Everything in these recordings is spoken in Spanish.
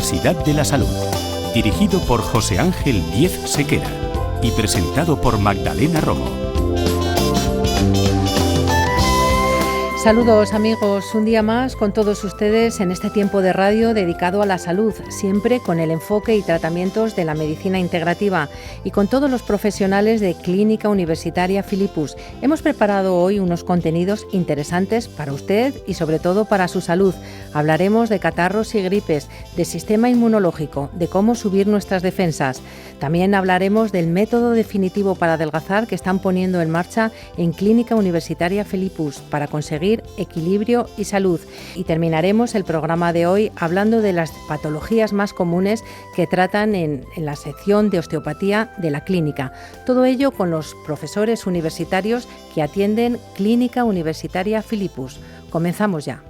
Universidad de la Salud, dirigido por José Ángel Diez Sequera y presentado por Magdalena Romo. Saludos amigos, un día más con todos ustedes en este tiempo de radio dedicado a la salud, siempre con el enfoque y tratamientos de la medicina integrativa y con todos los profesionales de Clínica Universitaria Filipus. Hemos preparado hoy unos contenidos interesantes para usted y sobre todo para su salud. Hablaremos de catarros y gripes, de sistema inmunológico, de cómo subir nuestras defensas. También hablaremos del método definitivo para adelgazar que están poniendo en marcha en Clínica Universitaria Filipus para conseguir equilibrio y salud. Y terminaremos el programa de hoy hablando de las patologías más comunes que tratan en la sección de osteopatía de la clínica. Todo ello con los profesores universitarios que atienden Clínica Universitaria Filipus. Comenzamos ya.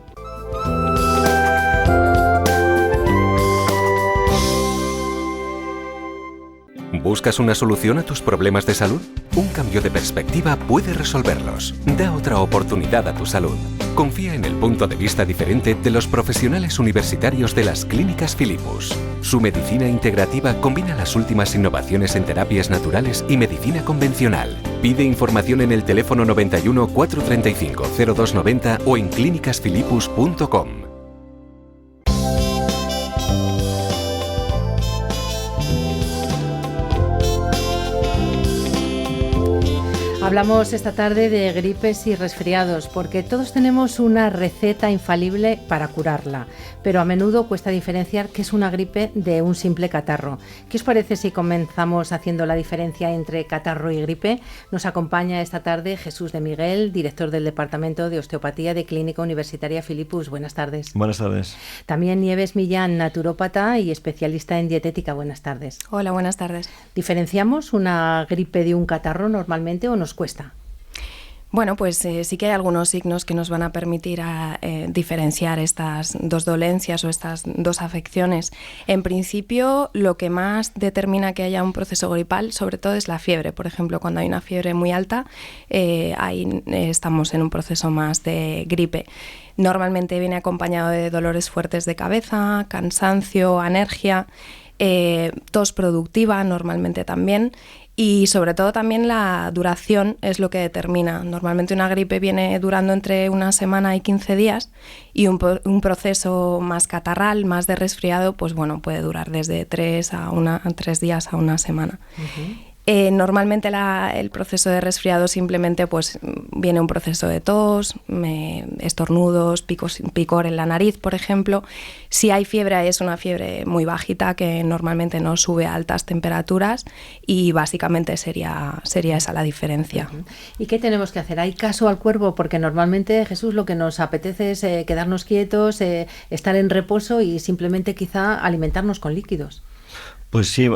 ¿Buscas una solución a tus problemas de salud? Un cambio de perspectiva puede resolverlos. Da otra oportunidad a tu salud. Confía en el punto de vista diferente de los profesionales universitarios de las clínicas Filipus. Su medicina integrativa combina las últimas innovaciones en terapias naturales y medicina convencional. Pide información en el teléfono 91 435 0290 o en clínicasfilipus.com. Hablamos esta tarde de gripes y resfriados porque todos tenemos una receta infalible para curarla, pero a menudo cuesta diferenciar qué es una gripe de un simple catarro. ¿Qué os parece si comenzamos haciendo la diferencia entre catarro y gripe? Nos acompaña esta tarde Jesús de Miguel, director del Departamento de Osteopatía de Clínica Universitaria Filipus. Buenas tardes. Buenas tardes. También Nieves Millán, naturópata y especialista en dietética. Buenas tardes. Hola, buenas tardes. ¿Diferenciamos una gripe de un catarro normalmente o nos cuesta? Bueno, pues sí que hay algunos signos que nos van a permitir diferenciar estas dos dolencias o estas dos afecciones. En principio, lo que más determina que haya un proceso gripal, sobre todo, es la fiebre. Por ejemplo, cuando hay una fiebre muy alta, ahí estamos en un proceso más de gripe. Normalmente viene acompañado de dolores fuertes de cabeza, cansancio, alergia, tos productiva normalmente también. Y sobre todo también la duración es lo que determina. Normalmente una gripe viene durando entre una semana y 15 días y un proceso más catarral, más de resfriado, pues bueno, puede durar desde 3 días a una semana. Uh-huh. Normalmente el proceso de resfriado simplemente pues viene un proceso de tos, estornudos, picor en la nariz, por ejemplo. Si hay fiebre, es una fiebre muy bajita que normalmente no sube a altas temperaturas y básicamente sería esa la diferencia. Uh-huh. ¿Y qué tenemos que hacer? ¿Hay caso al cuerpo? Porque normalmente, Jesús, lo que nos apetece es quedarnos quietos, estar en reposo y simplemente quizá alimentarnos con líquidos. Pues sí,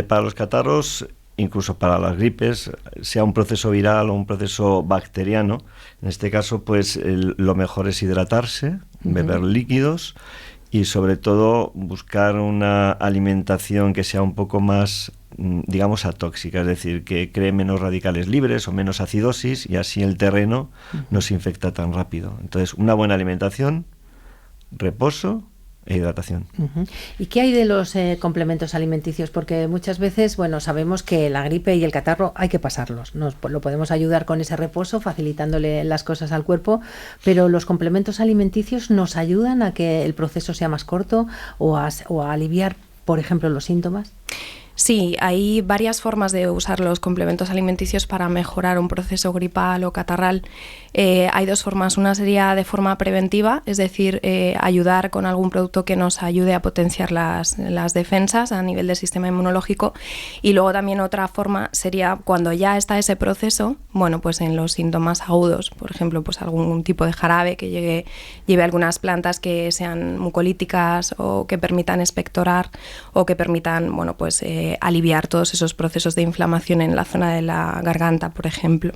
para los catarros, incluso para las gripes, sea un proceso viral o un proceso bacteriano, en este caso pues lo mejor es hidratarse, beber líquidos y sobre todo buscar una alimentación que sea un poco más, digamos, atóxica, es decir, que cree menos radicales libres o menos acidosis y así el terreno no se infecta tan rápido. Entonces, una buena alimentación, reposo e hidratación. Uh-huh. ¿Y qué hay de los complementos alimenticios? Porque muchas veces, bueno, sabemos que la gripe y el catarro hay que pasarlos. Lo podemos ayudar con ese reposo, facilitándole las cosas al cuerpo, pero los complementos alimenticios nos ayudan a que el proceso sea más corto o a aliviar, por ejemplo, los síntomas. Sí, hay varias formas de usar los complementos alimenticios para mejorar un proceso gripal o catarral. Hay dos formas. Una sería de forma preventiva, es decir, ayudar con algún producto que nos ayude a potenciar las defensas a nivel del sistema inmunológico. Y luego también otra forma sería cuando ya está ese proceso, bueno, pues en los síntomas agudos, por ejemplo, pues algún tipo de jarabe que lleve algunas plantas que sean mucolíticas o que permitan expectorar o que permitan, bueno, pues aliviar todos esos procesos de inflamación en la zona de la garganta, por ejemplo.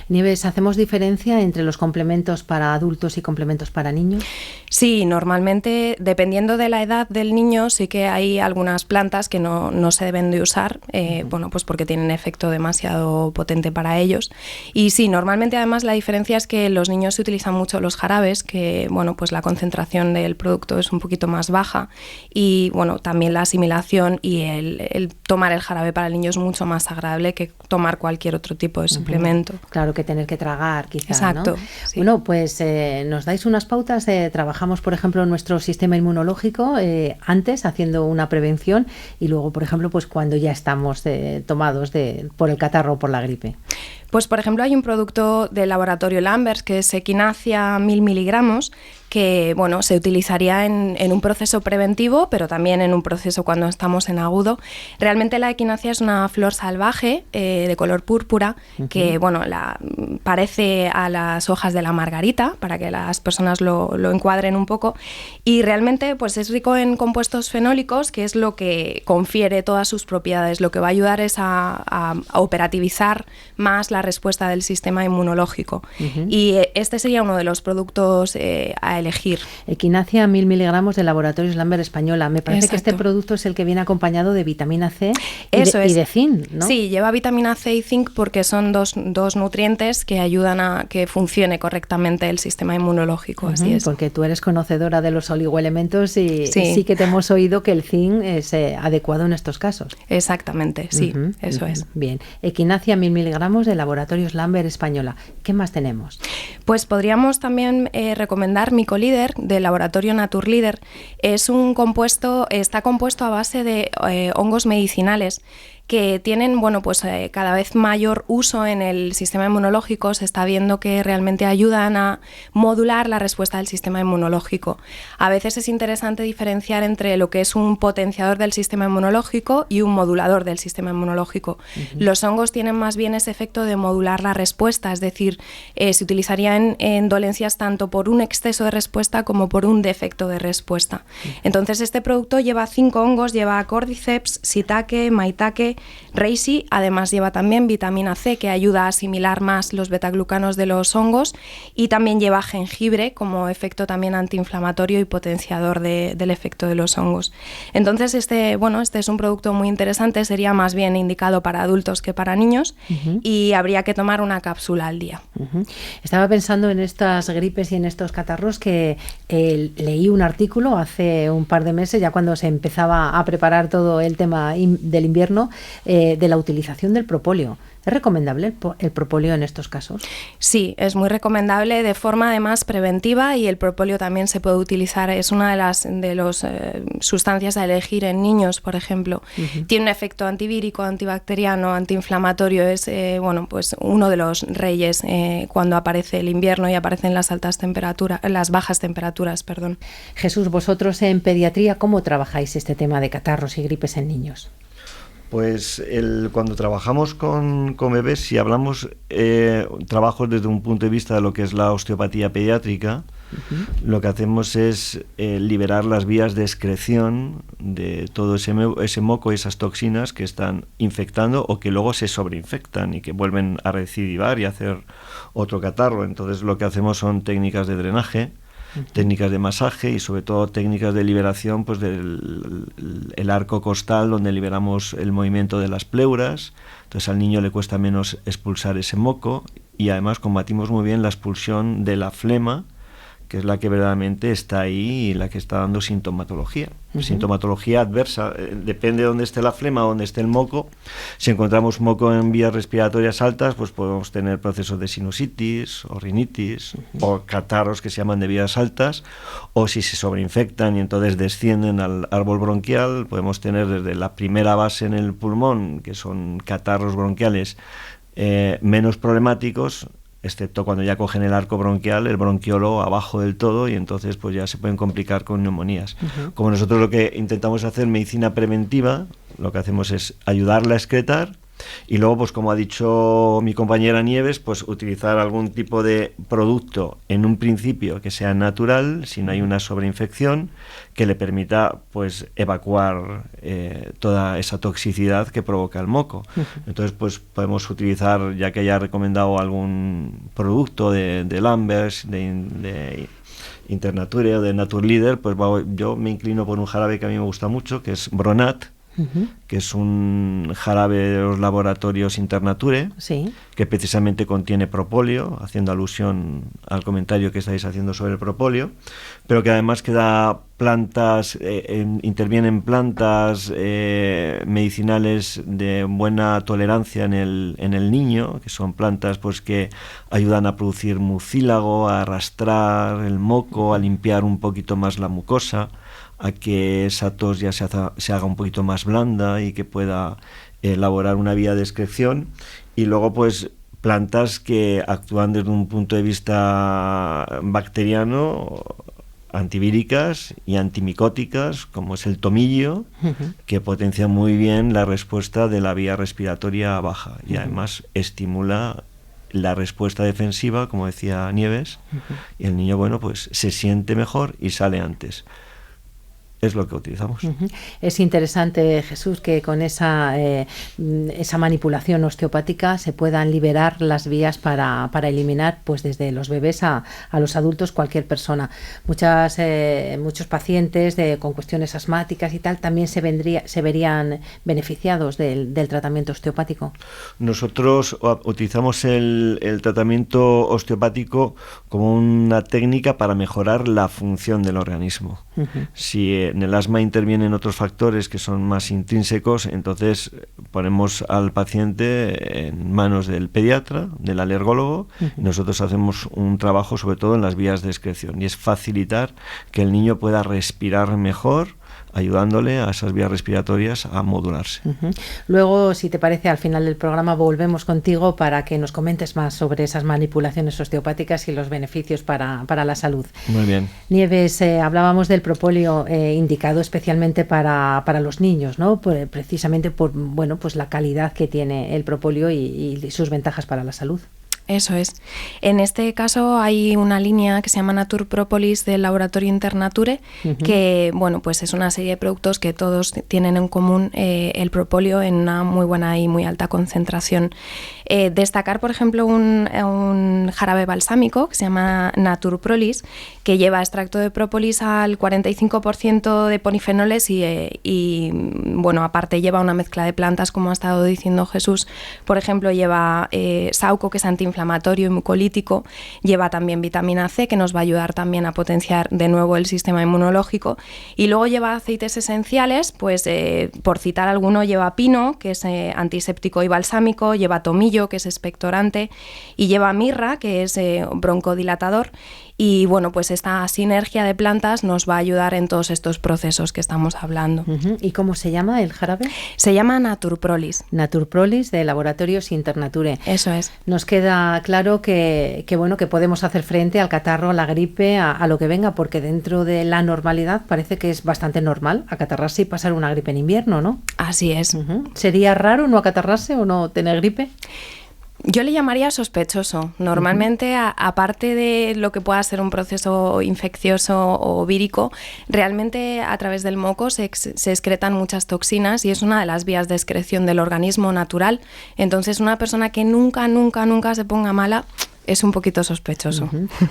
Nieves, ¿hacemos diferencia entre los complementos para adultos y complementos para niños? Sí, normalmente, dependiendo de la edad del niño, sí que hay algunas plantas que no se deben de usar, bueno, pues porque tienen efecto demasiado potente para ellos. Y sí, normalmente además la diferencia es que los niños se utilizan mucho los jarabes, que bueno, pues la concentración del producto es un poquito más baja, y bueno, también la asimilación y el tomar el jarabe para el niño es mucho más agradable que tomar cualquier otro tipo de suplemento. Claro, que tener que tragar, quizás. Exacto. ¿No? Sí. Bueno, pues nos dais unas pautas. Trabajamos, por ejemplo, nuestro sistema inmunológico antes, haciendo una prevención, y luego, por ejemplo, pues cuando ya estamos tomados por el catarro o por la gripe. Pues, por ejemplo, hay un producto del laboratorio Lambert que es Equinacia 1000 miligramos, que bueno, se utilizaría en un proceso preventivo, pero también en un proceso cuando estamos en agudo. Realmente la equinacia es una flor salvaje de color púrpura, que bueno, parece a las hojas de la margarita, para que las personas lo encuadren un poco, y realmente pues es rico en compuestos fenólicos, que es lo que confiere todas sus propiedades. Lo que va a ayudar es a operativizar más la respuesta del sistema inmunológico. Y este sería uno de los productos a elegir. Equinacia 1000 miligramos de Laboratorios Lambert Española. Me parece Exacto. que este producto es el que viene acompañado de vitamina C y de zinc, ¿no? Sí, lleva vitamina C y zinc porque son dos nutrientes que ayudan a que funcione correctamente el sistema inmunológico. Así es. Porque tú eres conocedora de los oligoelementos y sí que te hemos oído que el zinc es adecuado en estos casos. Exactamente, sí, eso es. Bien, Equinacia 1000 miligramos de Laboratorios Lambert Española. ¿Qué más tenemos? Pues podríamos también recomendar Mycolíder del laboratorio Naturleader. Es un compuesto, está compuesto a base de hongos medicinales que tienen, bueno, pues cada vez mayor uso en el sistema inmunológico. Se está viendo que realmente ayudan a modular la respuesta del sistema inmunológico. A veces es interesante diferenciar entre lo que es un potenciador del sistema inmunológico y un modulador del sistema inmunológico. Los hongos tienen más bien ese efecto de modular la respuesta, es decir, se utilizaría en dolencias tanto por un exceso de respuesta como por un defecto de respuesta. Entonces este producto lleva 5 hongos, lleva Cordyceps, Shiitake, Maitake, Reishi, además lleva también vitamina C, que ayuda a asimilar más los betaglucanos de los hongos, y también lleva jengibre como efecto también antiinflamatorio y potenciador del efecto de los hongos. Entonces este es un producto muy interesante, sería más bien indicado para adultos que para niños, y habría que tomar una cápsula al día. Estaba pensando en estas gripes y en estos catarros que leí un artículo hace un par de meses, ya cuando se empezaba a preparar todo el tema del invierno, de la utilización del propóleo. ¿Es recomendable el propóleo en estos casos? Sí, es muy recomendable de forma además preventiva, y el propóleo también se puede utilizar, es una de las sustancias a elegir en niños, por ejemplo. Tiene un efecto antivírico, antibacteriano, antiinflamatorio, es pues uno de los reyes cuando aparece el invierno y aparecen las bajas temperaturas, perdón. Jesús, vosotros en pediatría, ¿cómo trabajáis este tema de catarros y gripes en niños? Pues cuando trabajamos con bebés, si hablamos trabajos desde un punto de vista de lo que es la osteopatía pediátrica, lo que hacemos es liberar las vías de excreción de todo ese moco y esas toxinas que están infectando o que luego se sobreinfectan y que vuelven a recidivar y hacer otro catarro. Entonces lo que hacemos son técnicas de drenaje, técnicas de masaje y sobre todo técnicas de liberación, pues del arco costal, donde liberamos el movimiento de las pleuras. Entonces al niño le cuesta menos expulsar ese moco, y además combatimos muy bien la expulsión de la flema, que es la que verdaderamente está ahí y la que está dando sintomatología. Sintomatología adversa, depende de dónde esté la flema, dónde esté el moco. Si encontramos moco en vías respiratorias altas, pues podemos tener procesos de sinusitis o rinitis o catarros que se llaman de vías altas, o si se sobreinfectan y entonces descienden al árbol bronquial, podemos tener desde la primera base en el pulmón, que son catarros bronquiales menos problemáticos, excepto cuando ya cogen el arco bronquial, el bronquiolo abajo del todo, y entonces pues ya se pueden complicar con neumonías. Como nosotros lo que intentamos hacer en medicina preventiva, lo que hacemos es ayudarle a excretar Y luego, pues como ha dicho mi compañera Nieves, pues utilizar algún tipo de producto en un principio que sea natural, si no hay una sobreinfección, que le permita pues evacuar toda esa toxicidad que provoca el moco. Entonces, pues podemos utilizar, ya que haya recomendado algún producto de Lambers, de Internature o de Naturleader, pues yo me inclino por un jarabe que a mí me gusta mucho, que es Bronat, que es un jarabe de los laboratorios Internature, sí, que precisamente contiene propóleo, haciendo alusión al comentario que estáis haciendo sobre el propóleo, pero que además queda plantas, intervienen plantas medicinales de buena tolerancia en el niño, que son plantas pues que ayudan a producir mucílago, a arrastrar el moco, a limpiar un poquito más la mucosa, a que esa tos ya se haga un poquito más blanda y que pueda elaborar una vía de excreción. Y luego pues plantas que actúan desde un punto de vista bacteriano, antivíricas y antimicóticas, como es el tomillo, que potencia muy bien la respuesta de la vía respiratoria baja y además estimula la respuesta defensiva, como decía Nieves, y el niño, bueno, pues se siente mejor y sale antes. Es lo que utilizamos. Es interesante, Jesús, que con esa manipulación osteopática se puedan liberar las vías para eliminar, pues desde los bebés a los adultos, cualquier persona. Muchos pacientes con cuestiones asmáticas y tal también se verían beneficiados del tratamiento osteopático. Nosotros utilizamos el tratamiento osteopático como una técnica para mejorar la función del organismo. Si en el asma intervienen otros factores que son más intrínsecos, entonces ponemos al paciente en manos del pediatra, del alergólogo, y nosotros hacemos un trabajo sobre todo en las vías de excreción, y es facilitar que el niño pueda respirar mejor, ayudándole a esas vías respiratorias a modularse. Luego, si te parece, al final del programa volvemos contigo para que nos comentes más sobre esas manipulaciones osteopáticas y los beneficios para la salud. Muy bien. Nieves, hablábamos del propóleo indicado especialmente para los niños, ¿no? Precisamente por pues la calidad que tiene el propóleo y sus ventajas para la salud. Eso es. En este caso hay una línea que se llama Natur Propolis del laboratorio Internature, que pues es una serie de productos que todos tienen en común el propóleo en una muy buena y muy alta concentración. Destacar, por ejemplo, un jarabe balsámico que se llama Natur Prolis, que lleva extracto de própolis al 45% de polifenoles y aparte lleva una mezcla de plantas, como ha estado diciendo Jesús. Por ejemplo, lleva sauco, que es antiinflamatorio y mucolítico, lleva también vitamina C, que nos va a ayudar también a potenciar de nuevo el sistema inmunológico, y luego lleva aceites esenciales, pues por citar alguno, lleva pino, que es antiséptico y balsámico, lleva tomillo, que es expectorante, y lleva mirra, que es broncodilatador. Y pues esta sinergia de plantas nos va a ayudar en todos estos procesos que estamos hablando. ¿Y cómo se llama el jarabe? Se llama Natur Prolis. Natur Prolis de Laboratorios Internature. Eso es. Nos queda claro que podemos hacer frente al catarro, a la gripe, a lo que venga, porque dentro de la normalidad parece que es bastante normal acatarrarse y pasar una gripe en invierno, ¿no? Así es. ¿Sería raro no acatarrarse o no tener gripe? Yo le llamaría sospechoso. Normalmente, aparte de lo que pueda ser un proceso infeccioso o vírico, realmente a través del moco se excretan muchas toxinas y es una de las vías de excreción del organismo natural. Entonces, una persona que nunca se ponga mala es un poquito sospechoso.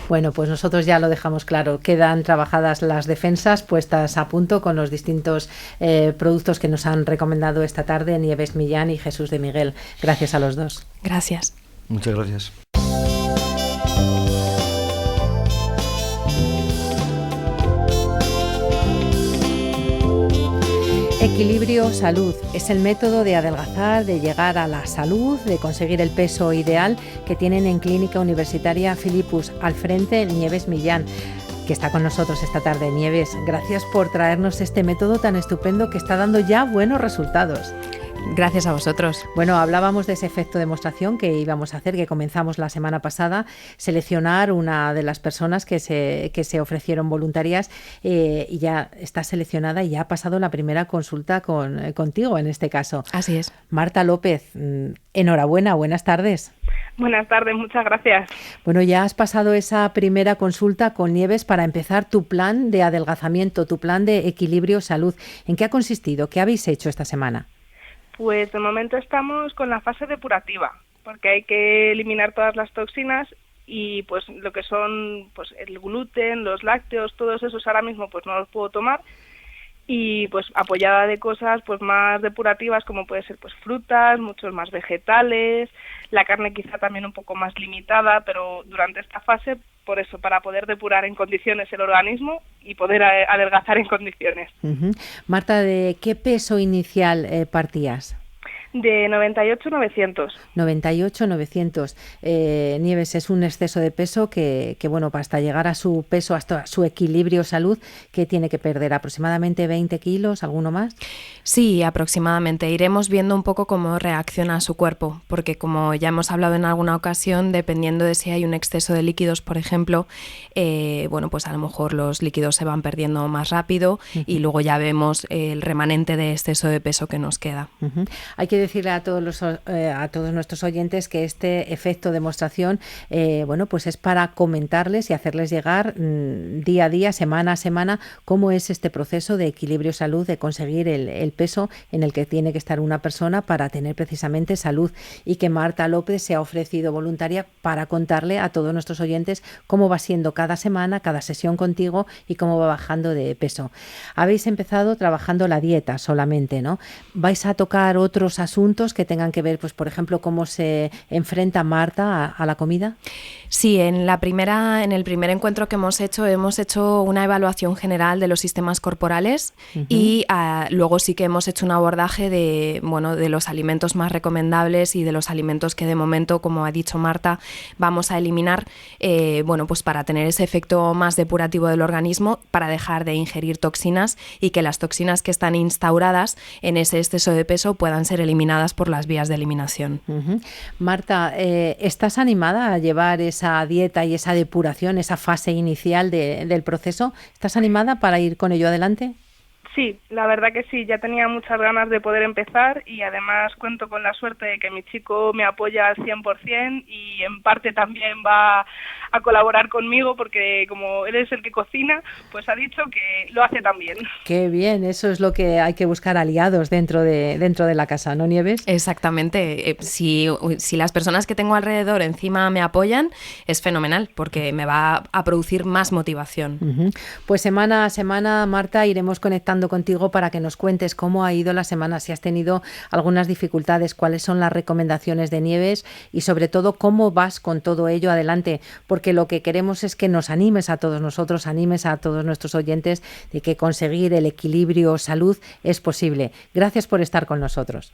Bueno, pues nosotros ya lo dejamos claro. Quedan trabajadas las defensas, puestas a punto con los distintos productos que nos han recomendado esta tarde Nieves Millán y Jesús de Miguel. Gracias a los dos. Gracias. Muchas gracias. Equilibrio Salud es el método de adelgazar, de llegar a la salud, de conseguir el peso ideal que tienen en Clínica Universitaria Filipus. Al frente, Nieves Millán, que está con nosotros esta tarde. Nieves, gracias por traernos este método tan estupendo que está dando ya buenos resultados. Gracias a vosotros. Bueno, hablábamos de ese efecto de demostración que íbamos a hacer, que comenzamos la semana pasada, seleccionar una de las personas que se ofrecieron voluntarias y ya está seleccionada y ya ha pasado la primera consulta contigo en este caso. Así es. Marta López, enhorabuena, buenas tardes. Buenas tardes, muchas gracias. Bueno, ya has pasado esa primera consulta con Nieves para empezar tu plan de adelgazamiento, tu plan de equilibrio salud. ¿En qué ha consistido? ¿Qué habéis hecho esta semana? Pues de momento estamos con la fase depurativa, porque hay que eliminar todas las toxinas y pues lo que son pues el gluten, los lácteos, todos esos ahora mismo pues no los puedo tomar. Y pues apoyada de cosas pues más depurativas como puede ser pues frutas, muchos más vegetales, la carne quizá también un poco más limitada, pero durante esta fase, por eso, para poder depurar en condiciones el organismo y poder adelgazar en condiciones. Uh-huh. Marta, ¿de qué peso inicial partías? De 98-900. 98-900. Nieves, es un exceso de peso que bueno, hasta llegar a su peso, hasta su equilibrio salud, ¿qué tiene que perder? ¿Aproximadamente 20 kilos? ¿Alguno más? Sí, aproximadamente. Iremos viendo un poco cómo reacciona su cuerpo, porque como ya hemos hablado en alguna ocasión, dependiendo de si hay un exceso de líquidos, por ejemplo, bueno, pues a lo mejor los líquidos se van perdiendo más rápido y luego ya vemos el remanente de exceso de peso que nos queda. Uh-huh. Hay que decirle a todos nuestros oyentes que este efecto demostración, bueno, pues es para comentarles y hacerles llegar día a día, semana a semana, cómo es este proceso de equilibrio salud, de conseguir el peso en el que tiene que estar una persona para tener precisamente salud, y que Marta López se ha ofrecido voluntaria para contarle a todos nuestros oyentes cómo va siendo cada semana, cada sesión contigo y cómo va bajando de peso. Habéis empezado trabajando la dieta solamente, ¿no? ¿Vais a tocar otros asuntos que tengan que ver, pues por ejemplo, cómo se enfrenta Marta a la comida? Sí, en el primer encuentro que hemos hecho una evaluación general de los sistemas corporales y luego sí que hemos hecho un abordaje de los alimentos más recomendables y de los alimentos que de momento, como ha dicho Marta, vamos a eliminar, pues para tener ese efecto más depurativo del organismo, para dejar de ingerir toxinas y que las toxinas que están instauradas en ese exceso de peso puedan ser eliminadas por las vías de eliminación. Uh-huh. Marta, ¿estás animada a llevar esa dieta y esa depuración, esa fase inicial del proceso? ¿Estás animada para ir con ello adelante? Sí, la verdad que sí, ya tenía muchas ganas de poder empezar y además cuento con la suerte de que mi chico me apoya al 100% y en parte también va a colaborar conmigo porque como él es el que cocina, pues ha dicho que lo hace también. Qué bien, eso es lo que hay que buscar, aliados dentro de la casa, ¿no, Nieves? Exactamente, si las personas que tengo alrededor encima me apoyan, es fenomenal porque me va a producir más motivación. Uh-huh. Pues semana a semana, Marta, iremos conectando contigo para que nos cuentes cómo ha ido la semana, si has tenido algunas dificultades, cuáles son las recomendaciones de Nieves y sobre todo cómo vas con todo ello adelante, porque lo que queremos es que nos animes a todos nosotros, animes a todos nuestros oyentes de que conseguir el equilibrio salud es posible. Gracias por estar con nosotros.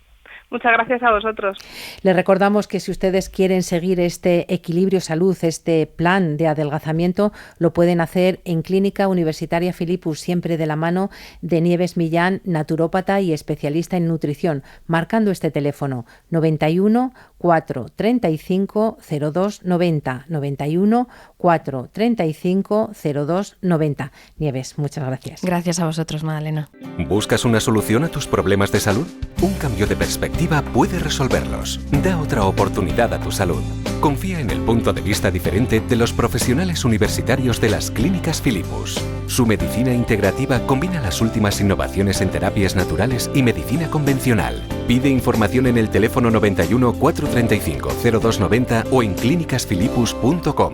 Muchas gracias a vosotros. Les recordamos que si ustedes quieren seguir este equilibrio salud, este plan de adelgazamiento, lo pueden hacer en Clínica Universitaria Filipus, siempre de la mano de Nieves Millán, naturópata y especialista en nutrición, marcando este teléfono 91 435 02 90, 91 435 02 90. Nieves, muchas gracias. Gracias a vosotros, Magdalena. ¿Buscas una solución a tus problemas de salud? Un cambio de perspectiva puede resolverlos. Da otra oportunidad a tu salud. Confía en el punto de vista diferente de los profesionales universitarios de las Clínicas Filipus. Su medicina integrativa combina las últimas innovaciones en terapias naturales y medicina convencional. Pide información en el teléfono 91 435 02 90 o en clínicasfilipus.com.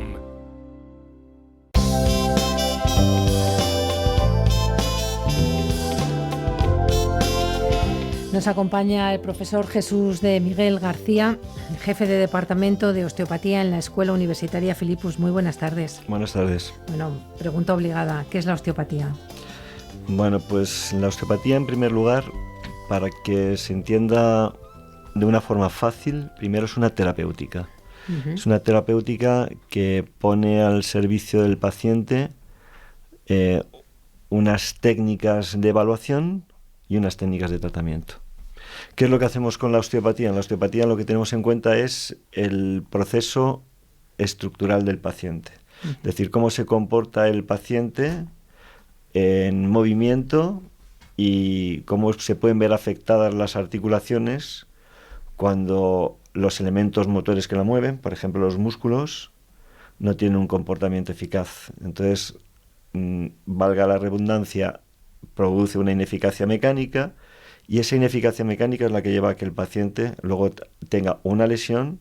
Nos acompaña el profesor Jesús de Miguel García, jefe de Departamento de Osteopatía en la Escuela Universitaria Filipus. Muy buenas tardes. Buenas tardes. Bueno, pregunta obligada, ¿qué es la osteopatía? Bueno, pues la osteopatía, en primer lugar, para que se entienda de una forma fácil, primero es una terapéutica. Uh-huh. Es una terapéutica que pone al servicio del paciente unas técnicas de evaluación y unas técnicas de tratamiento. ¿Qué es lo que hacemos con la osteopatía? En la osteopatía lo que tenemos en cuenta es el proceso estructural del paciente. Es decir, cómo se comporta el paciente en movimiento y cómo se pueden ver afectadas las articulaciones cuando los elementos motores que la mueven, por ejemplo los músculos, no tienen un comportamiento eficaz. Entonces, valga la redundancia, produce una ineficacia mecánica, y esa ineficacia mecánica es la que lleva a que el paciente luego tenga una lesión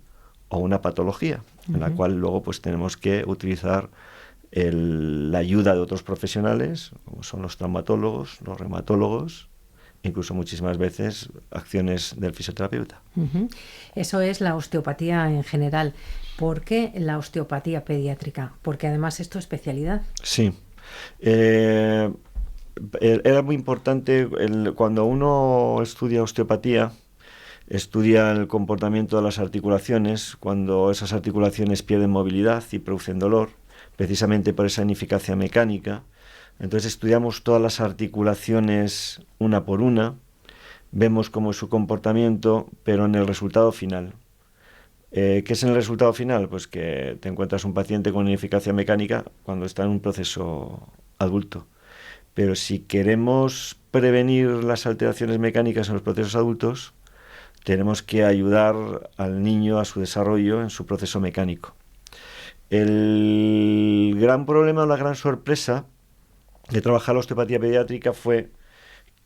o una patología, en la cual luego pues tenemos que utilizar la ayuda de otros profesionales, como son los traumatólogos, los reumatólogos, incluso muchísimas veces acciones del fisioterapeuta. Eso es la osteopatía en general. ¿Por qué la osteopatía pediátrica? Porque además es tu especialidad. Sí. Era muy importante cuando uno estudia osteopatía, estudia el comportamiento de las articulaciones, cuando esas articulaciones pierden movilidad y producen dolor, precisamente por esa ineficacia mecánica. Entonces estudiamos todas las articulaciones una por una, vemos cómo es su comportamiento, pero en el resultado final. ¿Qué es en el resultado final? Pues que te encuentras un paciente con ineficacia mecánica cuando está en un proceso adulto. Pero si queremos prevenir las alteraciones mecánicas en los procesos adultos, tenemos que ayudar al niño a su desarrollo en su proceso mecánico. El gran problema o la gran sorpresa de trabajar la osteopatía pediátrica fue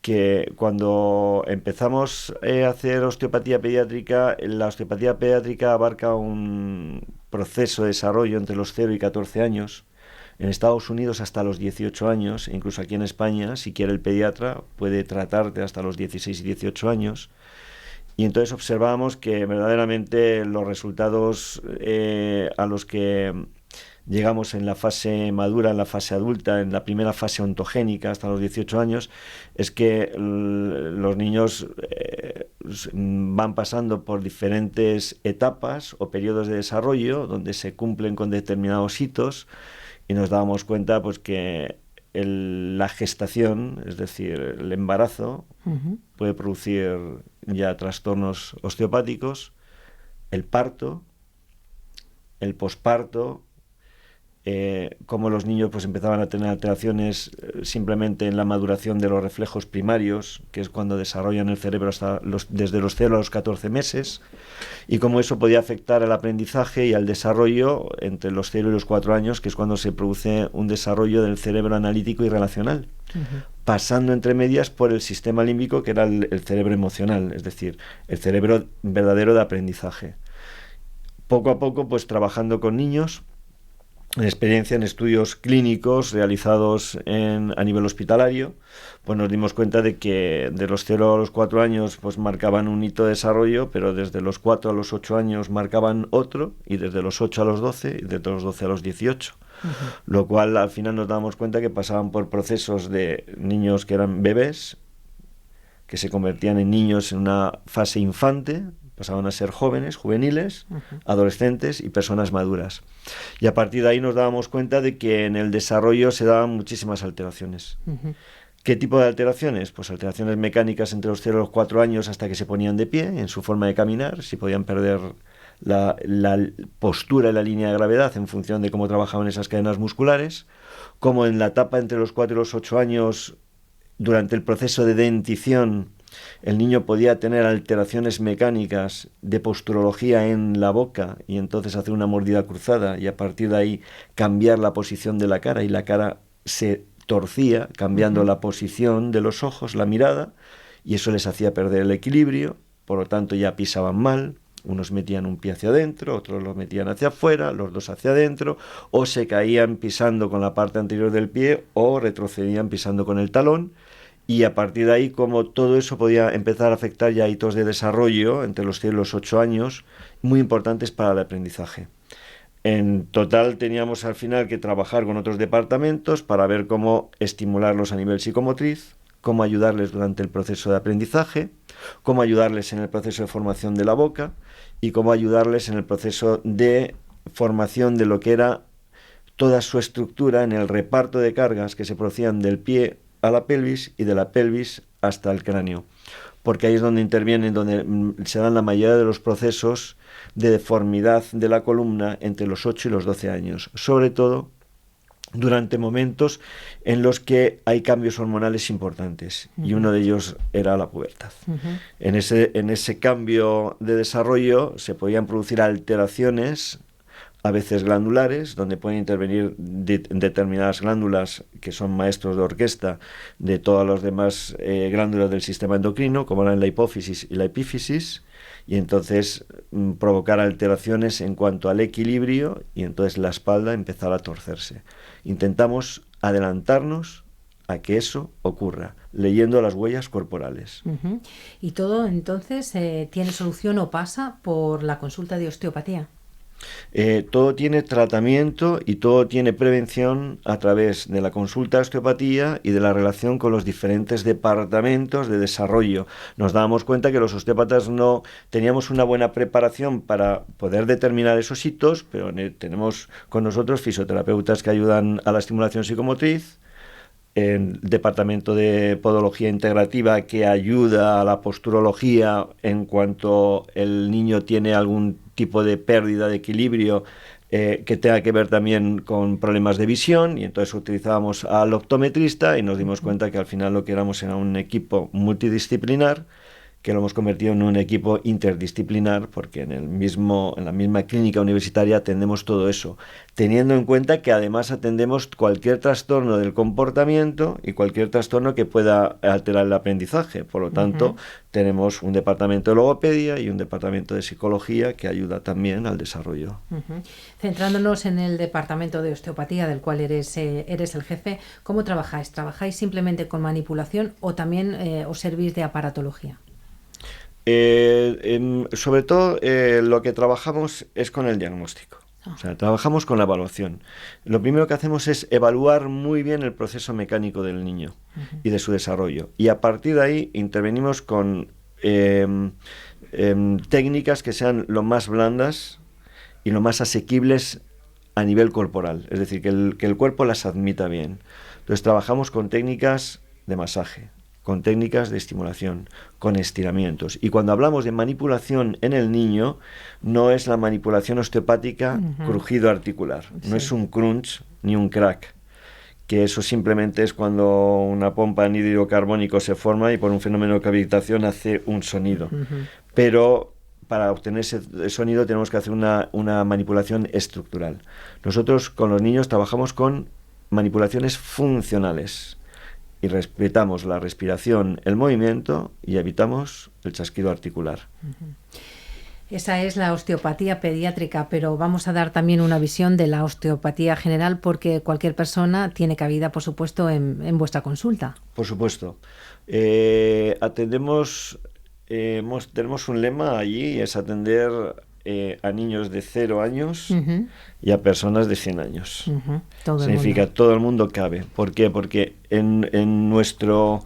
que cuando empezamos a hacer osteopatía pediátrica, la osteopatía pediátrica abarca un proceso de desarrollo entre los 0 y 14 años. En Estados Unidos hasta los 18 años, incluso aquí en España, si quiere el pediatra, puede tratarte hasta los 16 y 18 años. Y entonces observamos que verdaderamente los resultados a los que llegamos en la fase madura, en la fase adulta, en la primera fase ontogénica hasta los 18 años, es que los niños van pasando por diferentes etapas o periodos de desarrollo donde se cumplen con determinados hitos, y nos dábamos cuenta pues que la gestación, es decir, el embarazo, puede producir ya trastornos osteopáticos, el parto, el posparto, cómo los niños pues empezaban a tener alteraciones simplemente en la maduración de los reflejos primarios, que es cuando desarrollan el cerebro desde los 0 a los 14 meses, y cómo eso podía afectar al aprendizaje y al desarrollo entre los 0 y los 4 años, que es cuando se produce un desarrollo del cerebro analítico y relacional, pasando entre medias por el sistema límbico, que era el cerebro emocional, es decir, el cerebro verdadero de aprendizaje. Poco a poco, pues trabajando con niños, en experiencia en estudios clínicos realizados a nivel hospitalario, pues nos dimos cuenta de que de los 0 a los 4 años pues marcaban un hito de desarrollo, pero desde los 4 a los 8 años marcaban otro, y desde los 8 a los 12 y desde los 12 a los 18. Lo cual al final nos damos cuenta que pasaban por procesos de niños que eran bebés, que se convertían en niños en una fase infante, pasaban a ser jóvenes, juveniles, adolescentes y personas maduras. Y a partir de ahí nos dábamos cuenta de que en el desarrollo se daban muchísimas alteraciones. ¿Qué tipo de alteraciones? Pues alteraciones mecánicas entre los 0 y los 4 años hasta que se ponían de pie, en su forma de caminar, si podían perder la postura y la línea de gravedad en función de cómo trabajaban esas cadenas musculares, como en la etapa entre los 4 y los 8 años, durante el proceso de dentición, el niño podía tener alteraciones mecánicas de posturología en la boca y entonces hacer una mordida cruzada y a partir de ahí cambiar la posición de la cara, y la cara se torcía cambiando la posición de los ojos, la mirada, y eso les hacía perder el equilibrio, por lo tanto ya pisaban mal. Unos metían un pie hacia adentro, otros lo metían hacia afuera, los dos hacia adentro, o se caían pisando con la parte anterior del pie o retrocedían pisando con el talón. Y a partir de ahí, como todo eso podía empezar a afectar ya hitos de desarrollo entre los 0 y los 8 años, muy importantes para el aprendizaje. En total teníamos al final que trabajar con otros departamentos para ver cómo estimularlos a nivel psicomotriz, cómo ayudarles durante el proceso de aprendizaje, cómo ayudarles en el proceso de formación de la boca y cómo ayudarles en el proceso de formación de lo que era toda su estructura en el reparto de cargas que se producían del pie a la pelvis y de la pelvis hasta el cráneo. porque ahí es donde intervienen, donde se dan la mayoría de los procesos de deformidad de la columna entre los 8 y los 12 años, sobre todo durante momentos en los que hay cambios hormonales importantes, y uno de ellos era la pubertad. En ese cambio de desarrollo se podían producir alteraciones, a veces glandulares, donde pueden intervenir determinadas glándulas que son maestros de orquesta de todas las demás glándulas del sistema endocrino, como eran la hipófisis y la epífisis, y entonces provocar alteraciones en cuanto al equilibrio, y entonces la espalda empezar a torcerse. Intentamos adelantarnos a que eso ocurra, leyendo las huellas corporales. ¿Y todo entonces tiene solución o pasa por la consulta de osteopatía? Todo tiene tratamiento y todo tiene prevención a través de la consulta de osteopatía y de la relación con los diferentes departamentos de desarrollo. Nos dábamos cuenta que los osteópatas no teníamos una buena preparación para poder determinar esos hitos, pero tenemos con nosotros fisioterapeutas que ayudan a la estimulación psicomotriz, el departamento de podología integrativa que ayuda a la posturología en cuanto el niño tiene algún tipo de pérdida de equilibrio que tenga que ver también con problemas de visión, y entonces utilizábamos al optometrista y nos dimos cuenta que al final lo que éramos era un equipo multidisciplinar, que lo hemos convertido en un equipo interdisciplinar, porque en la misma clínica universitaria atendemos todo eso, teniendo en cuenta que además atendemos cualquier trastorno del comportamiento y cualquier trastorno que pueda alterar el aprendizaje. Por lo tanto, tenemos un departamento de logopedia y un departamento de psicología que ayuda también al desarrollo. Centrándonos en el departamento de osteopatía, del cual eres el jefe, ¿cómo trabajáis? ¿Trabajáis simplemente con manipulación o también os servís de aparatología? Sobre todo lo que trabajamos es con el diagnóstico. O sea, trabajamos con la evaluación. Lo primero que hacemos es evaluar muy bien el proceso mecánico del niño y de su desarrollo, y a partir de ahí intervenimos con técnicas que sean lo más blandas y lo más asequibles a nivel corporal, es decir, que el cuerpo las admita bien. Entonces trabajamos con técnicas de masaje, con técnicas de estimulación, con estiramientos. Y cuando hablamos de manipulación en el niño, no es la manipulación osteopática crujido articular, no es un crunch ni un crack, que eso simplemente es cuando una pompa anhídrido carbónico se forma y por un fenómeno de cavitación hace un sonido. Pero para obtener ese sonido tenemos que hacer una manipulación estructural. Nosotros con los niños trabajamos con manipulaciones funcionales, y respetamos la respiración, el movimiento, y evitamos el chasquido articular. Esa es la osteopatía pediátrica, pero vamos a dar también una visión de la osteopatía general, porque cualquier persona tiene cabida, por supuesto, en vuestra consulta. Por supuesto. Tenemos un lema allí, y es atender a niños de 0 años y a personas de 100 años. Significa todo el mundo cabe. ¿Por qué? Porque en nuestro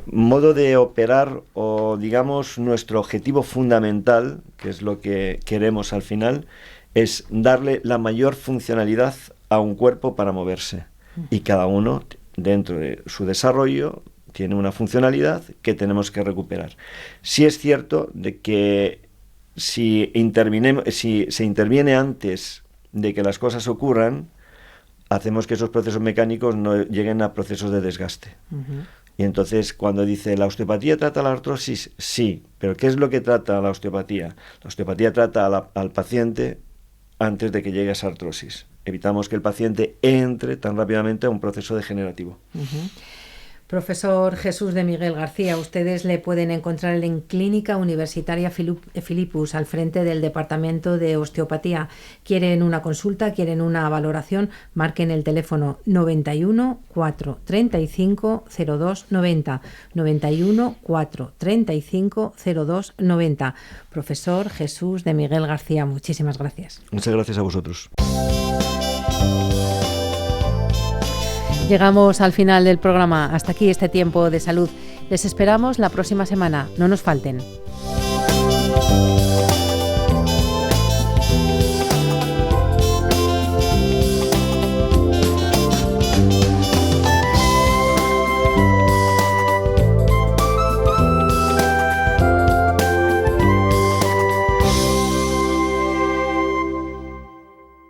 modo de operar, o digamos nuestro objetivo fundamental, que es lo que queremos al final, es darle la mayor funcionalidad a un cuerpo para moverse. Y cada uno, dentro de su desarrollo, tiene una funcionalidad que tenemos que recuperar. Sí es cierto de que si se interviene antes de que las cosas ocurran, hacemos que esos procesos mecánicos no lleguen a procesos de desgaste. Y entonces, cuando dice, ¿la osteopatía trata la artrosis? Sí, pero ¿qué es lo que trata la osteopatía? La osteopatía trata al paciente antes de que llegue a esa artrosis. Evitamos que el paciente entre tan rápidamente a un proceso degenerativo. Profesor Jesús de Miguel García, ustedes le pueden encontrar en Clínica Universitaria Filipus, al frente del Departamento de Osteopatía. ¿Quieren una consulta? ¿Quieren una valoración? Marquen el teléfono 91 435 0290. 91 435 0290. Profesor Jesús de Miguel García, muchísimas gracias. Muchas gracias a vosotros. Llegamos al final del programa. Hasta aquí este tiempo de salud. Les esperamos la próxima semana. No nos falten.